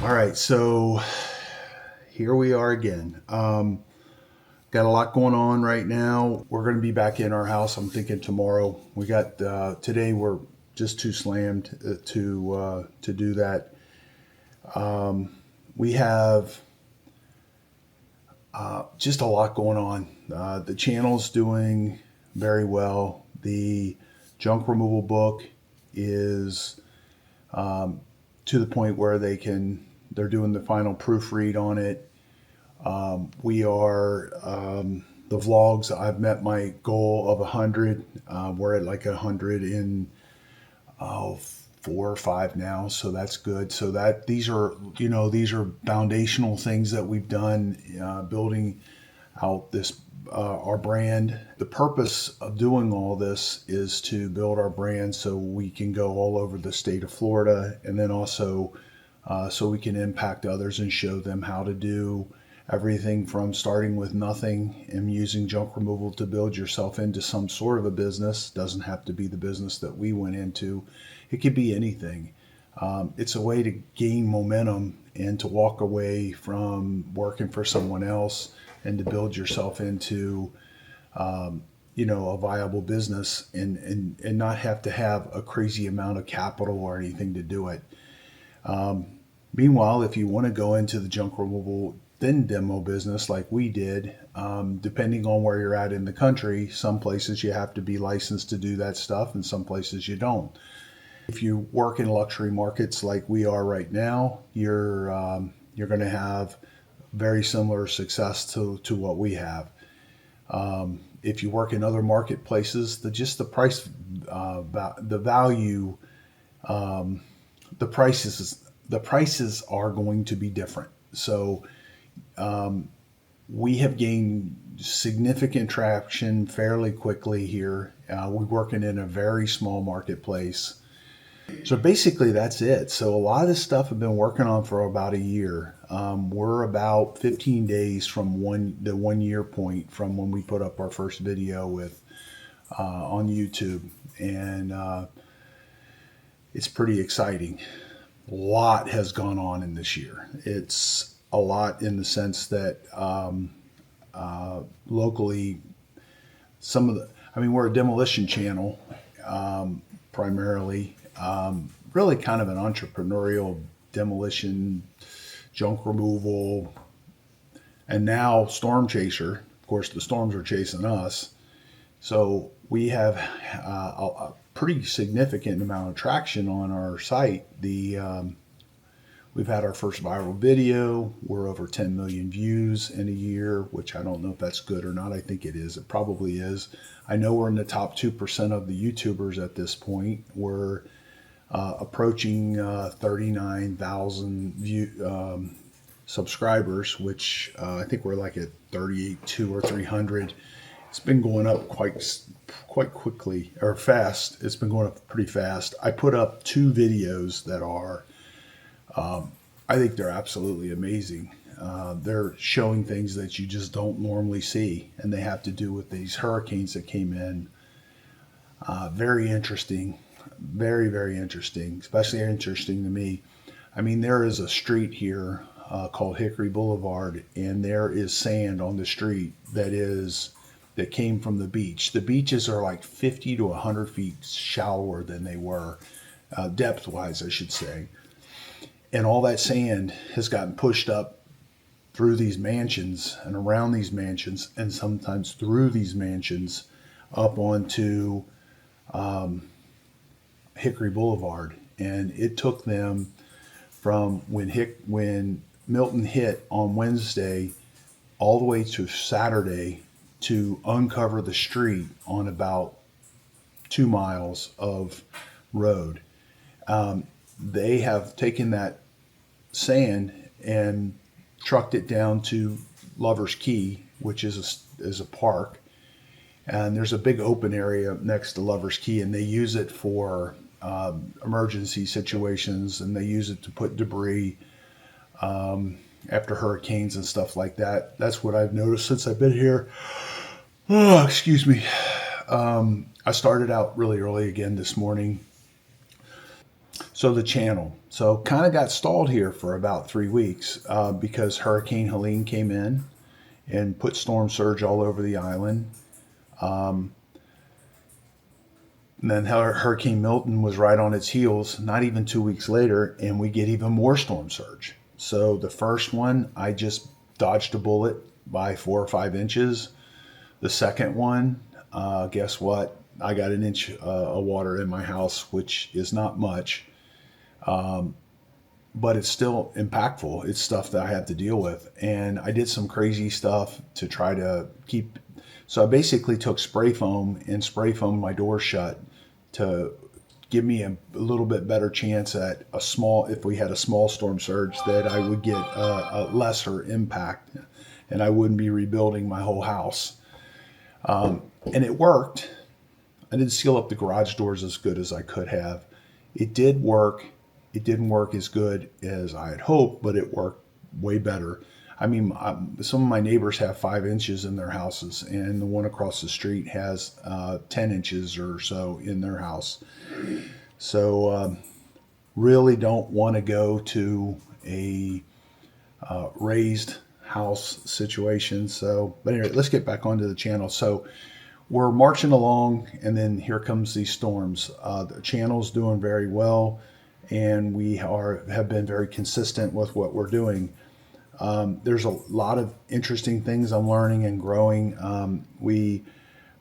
All right, so here we are again. Got a lot going on right now. We're going to be back in our house. I'm thinking tomorrow. We got today. We're just too slammed to do that. We have just a lot going on. The channel's doing very well. The junk removal book is to the point where they're doing the final proofread on it. We are the vlogs. I've met my goal of 100. We're at like 100 in 4 or 5 now, so that's good. So these are foundational things that we've done, building out this our brand. The purpose of doing all this is to build our brand so we can go all over the state of Florida, and then also so we can impact others and show them how to do everything from starting with nothing and using junk removal to build yourself into some sort of a business. Doesn't have to be the business that we went into. It could be anything. It's a way to gain momentum and to walk away from working for someone else and to build yourself into a viable business and not have to have a crazy amount of capital or anything to do it. Meanwhile, if you want to go into the junk removal thin demo business like we did, depending on where you're at in the country, some places you have to be licensed to do that stuff and some places you don't. If you work in luxury markets like we are right now, you're going to have very similar success to what we have. If you work in other marketplaces, the price, the value, the prices are going to be different. So we have gained significant traction fairly quickly here. We're working in a very small marketplace. So basically that's it. So a lot of this stuff I've been working on for about a year. We're about 15 days from the 1 year point from when we put up our first video with on YouTube, and it's pretty exciting. A lot has gone on in this year. It's a lot in the sense that locally, we're a demolition channel primarily. Really kind of an entrepreneurial demolition, junk removal, and now storm chaser. Of course, the storms are chasing us. So we have a pretty significant amount of traction on our site. We've had our first viral video. We're over 10 million views in a year, which I don't know if that's good or not. I think it is. It probably is. I know we're in the top 2% of the YouTubers at this point. We're approaching 39,000 subscribers, which I think we're like at 38, or 300. It's been going up quite quickly, or fast. It's been going up pretty fast. I put up 2 videos that are, I think they're absolutely amazing. They're showing things that you just don't normally see, and they have to do with these hurricanes that came in. Very interesting. Very, very interesting, especially interesting to me. There is a street here called Hickory Boulevard, and there is sand on the street that came from the beach. The beaches are like 50 to 100 feet shallower than they were, depth-wise, I should say. And all that sand has gotten pushed up through these mansions and around these mansions, and sometimes through these mansions up onto Hickory Boulevard. And it took them from when Milton hit on Wednesday all the way to Saturday to uncover the street on about 2 miles of road. They have taken that sand and trucked it down to Lover's Key, which is a park. And there's a big open area next to Lover's Key, and they use it for emergency situations, and they use it to put debris after hurricanes and stuff like that. That's what I've noticed since I've been here. Oh, excuse me. I started out really early again this morning. So the channel. So kind of got stalled here for about 3 weeks because Hurricane Helene came in and put storm surge all over the island. And then Hurricane Milton was right on its heels, not even 2 weeks later, and we get even more storm surge. So the first one, I just dodged a bullet by 4 or 5 inches. The second one, guess what? I got an inch of water in my house, which is not much, but it's still impactful. It's stuff that I have to deal with. And I did some crazy stuff to try to keep. So I basically took spray foam and spray foamed my door shut to give me a little bit better chance at if we had a small storm surge, that I would get a lesser impact and I wouldn't be rebuilding my whole house. And it worked. I didn't seal up the garage doors as good as I could have. It did work. It didn't work as good as I had hoped, but it worked way better. I mean, some of my neighbors have 5 inches in their houses, and the one across the street has 10 inches or so in their house. So really don't want to go to a raised house situation. So, but anyway, let's get back onto the channel. So we're marching along, and then here comes these storms. The channel's doing very well, and we have been very consistent with what we're doing. There's a lot of interesting things I'm learning and growing. We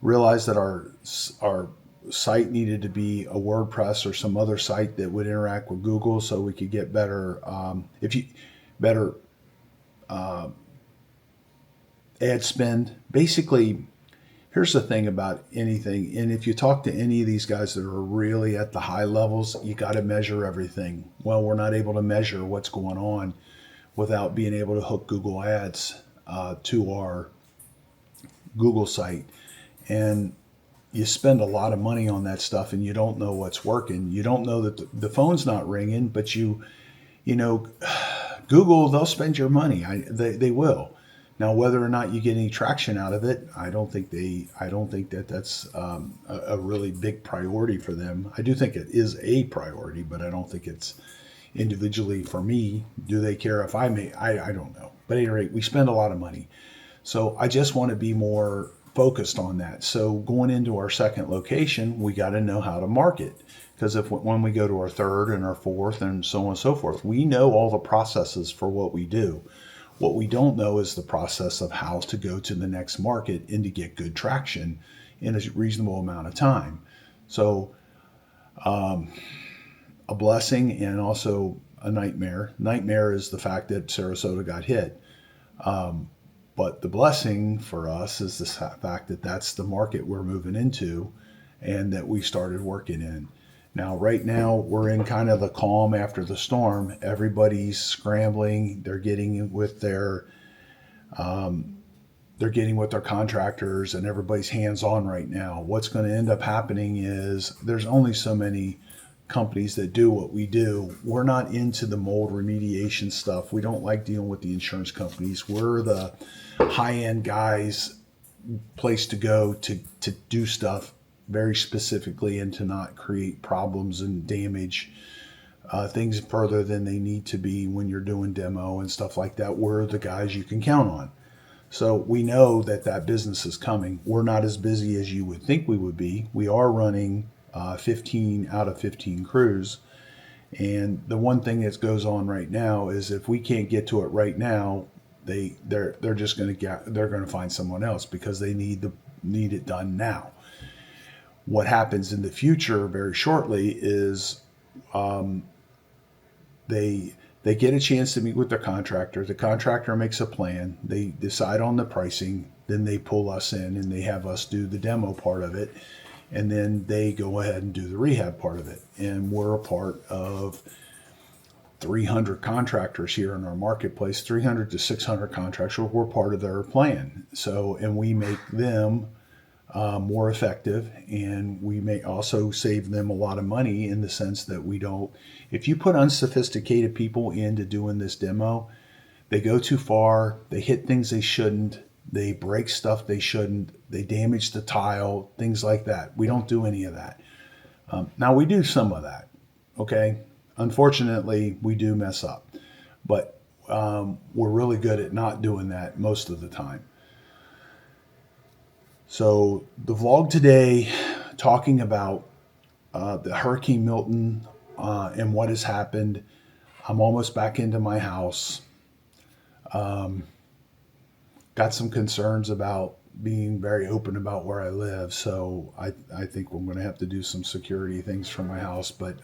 realized that our site needed to be a WordPress or some other site that would interact with Google, so we could get better ad spend. Basically, here's the thing about anything, and if you talk to any of these guys that are really at the high levels, you got to measure everything. Well, we're not able to measure what's going on without being able to hook Google Ads to our Google site. And you spend a lot of money on that stuff and you don't know what's working. You don't know that the phone's not ringing, but you know, Google, they'll spend your money. They will. Now, whether or not you get any traction out of it, I don't think that's a really big priority for them. I do think it is a priority, but I don't think it's individually for me. Do they care if I don't know. But at any rate, we spend a lot of money. So I just want to be more focused on that. So going into our second location, we got to know how to market. Because when we go to our third and our fourth and so on and so forth, we know all the processes for what we do. What we don't know is the process of how to go to the next market and to get good traction in a reasonable amount of time. So a blessing and also a nightmare. Nightmare is the fact that Sarasota got hit. But the blessing for us is the fact that that's the market we're moving into and that we started working in. Now, right now, we're in kind of the calm after the storm. Everybody's scrambling. They're getting with their contractors, and everybody's hands-on right now. What's going to end up happening is there's only so many companies that do what we do. We're not into the mold remediation stuff. We don't like dealing with the insurance companies. We're the high-end guys place to go to do stuff very specifically and to not create problems and damage things further than they need to be when you're doing demo and stuff like that. We're the guys you can count on. So we know that business is coming. We're not as busy as you would think we would be. We are running 15 out of 15 crews. And the one thing that goes on right now is if we can't get to it right now, they're just going to find someone else because they need it done now. What happens in the future very shortly is they get a chance to meet with their contractor. The contractor makes a plan. They decide on the pricing. Then they pull us in and they have us do the demo part of it. And then they go ahead and do the rehab part of it. And we're a part of 300 contractors here in our marketplace, 300 to 600 contractors. We're part of their plan. So, and we make them more effective, and we may also save them a lot of money in the sense that if you put unsophisticated people into doing this demo, they go too far, they hit things they shouldn't, they break stuff they shouldn't, they damage the tile, things like that. We don't do any of that. Now we do some of that, okay? unfortunately, we do mess up, but we're really good at not doing that most of the time. So the vlog today, talking about the Hurricane Milton and what has happened. I'm almost back into my house. Got some concerns about being very open about where I live, so I think we're going to have to do some security things for my house. But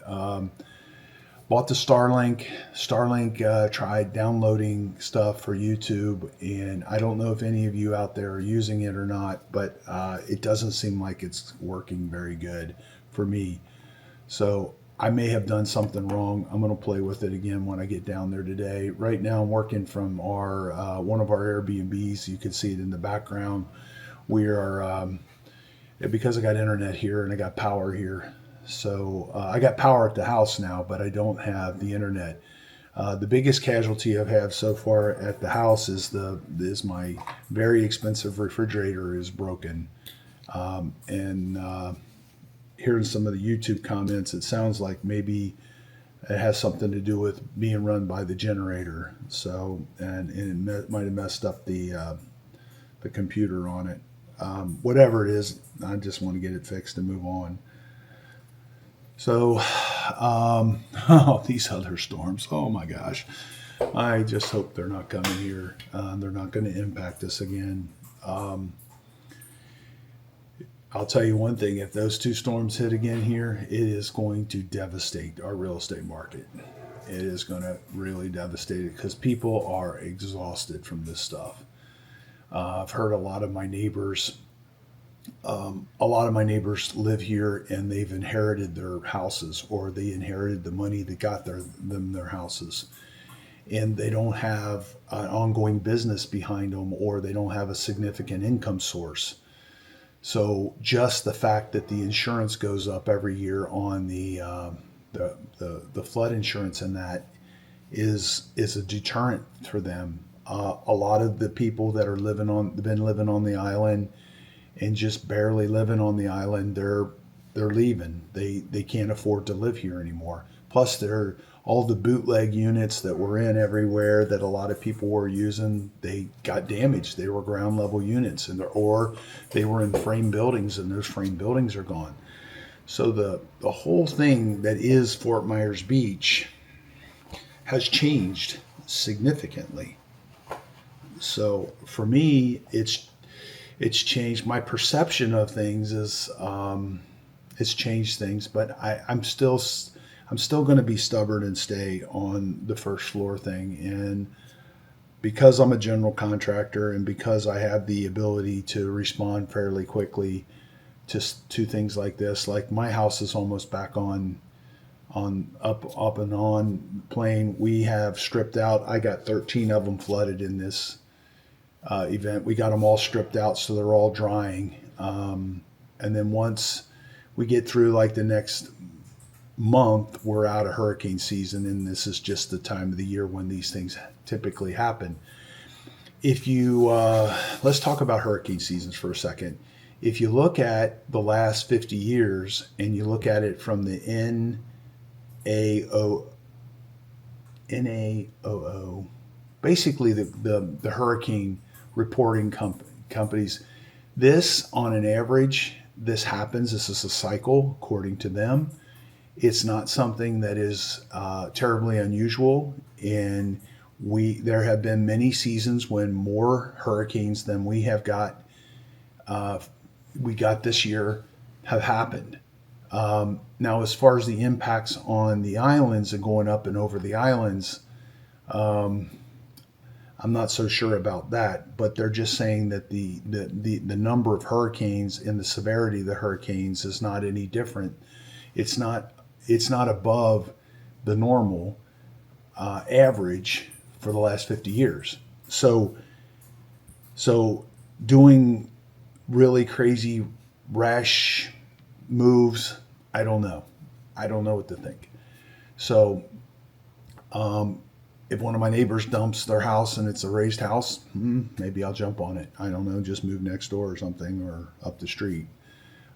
bought the Starlink. Starlink tried downloading stuff for YouTube, and I don't know if any of you out there are using it or not, but it doesn't seem like it's working very good for me. So I may have done something wrong. I'm going to play with it again when I get down there today. Right now I'm working from our one of our Airbnbs. You can see it in the background. We are, because I got internet here and I got power here. So I got power at the house now, but I don't have the internet. The biggest casualty I've had so far at the house is my very expensive refrigerator is broken. Hearing some of the YouTube comments, it sounds like maybe it has something to do with being run by the generator. So, and it might have messed up the computer on it. Whatever it is, I just want to get it fixed and move on. So, oh, these other storms, oh my gosh. I just hope they're not coming here. They're not going to impact us again. I'll tell you one thing, if those two storms hit again here, it is going to devastate our real estate market. It is going to really devastate it because people are exhausted from this stuff. I've heard a lot of my neighbors live here and they've inherited their houses, or they inherited the money that got them their houses. And they don't have an ongoing business behind them, or they don't have a significant income source. So just the fact that the insurance goes up every year on the flood insurance, and that is a deterrent for them. A lot of the people that are been living on the island and just barely living on the island, they're leaving. They can't afford to live here anymore. Plus, they're all the bootleg units that were in everywhere that a lot of people were using, they got damaged. They were ground level units, or they were in frame buildings, and those frame buildings are gone. So the whole thing that is Fort Myers Beach has changed significantly. So for me, it's changed. My perception of things is it's changed things, but I'm still going to be stubborn and stay on the first floor thing. And because I'm a general contractor, and because I have the ability to respond fairly quickly to things like this, like my house is almost back on up and on plane. We have stripped out. I got 13 of them flooded in this event. We got them all stripped out, so they're all drying. And then once we get through like the next month, we're out of hurricane season, and this is just the time of the year when these things typically happen. If you let's talk about hurricane seasons for a second. If you look at the last 50 years and you look at it from the NAOO, basically the hurricane reporting companies, this on an average, this happens. This is a cycle according to them. It's not something that is terribly unusual, and there have been many seasons when more hurricanes than we got this year have happened. Now, as far as the impacts on the islands and going up and over the islands, I'm not so sure about that. But they're just saying that the number of hurricanes and the severity of the hurricanes is not any different. It's not above the normal average for the last 50 years. So doing really crazy rash moves, I don't know what to think. So if one of my neighbors dumps their house and it's a raised house, maybe I'll jump on it. I don't know, just move next door or something, or up the street.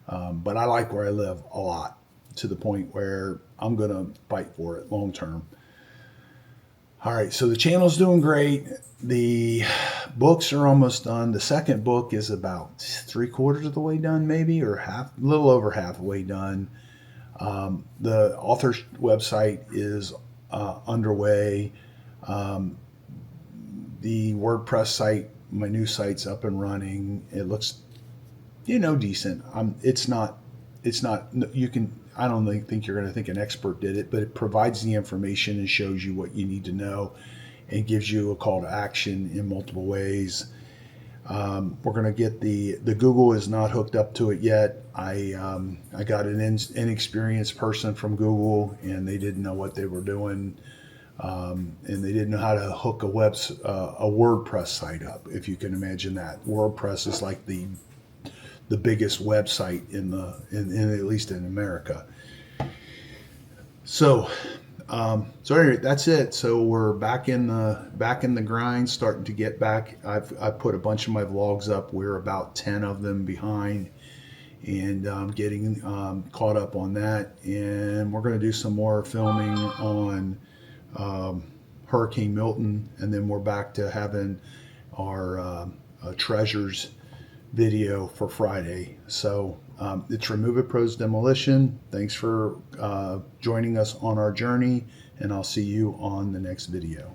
But I like where I live a lot. to the point where I'm going to fight for it long term. All right, so the channel's doing great. The books are almost done. The second book is about 3/4 of the way done, maybe, or half, a little over halfway done. The author's website is underway. The WordPress site, my new site's up and running. It looks, decent. It's not. You can. I don't think you're going to think an expert did it, but it provides the information and shows you what you need to know, and gives you a call to action in multiple ways. We're going to get the Google is not hooked up to it yet. I got an inexperienced person from Google, and they didn't know what they were doing, and they didn't know how to hook a WordPress site up. If you can imagine that, WordPress is like the biggest website in at least in America. So anyway, that's it. So we're back in the grind, starting to get back. I've put a bunch of my vlogs up. We're about 10 of them behind, and getting caught up on that. And we're going to do some more filming on Hurricane Milton, and then we're back to having our treasures video for Friday. So it's Remove It Pros Demolition. Thanks for joining us on our journey, and I'll see you on the next video.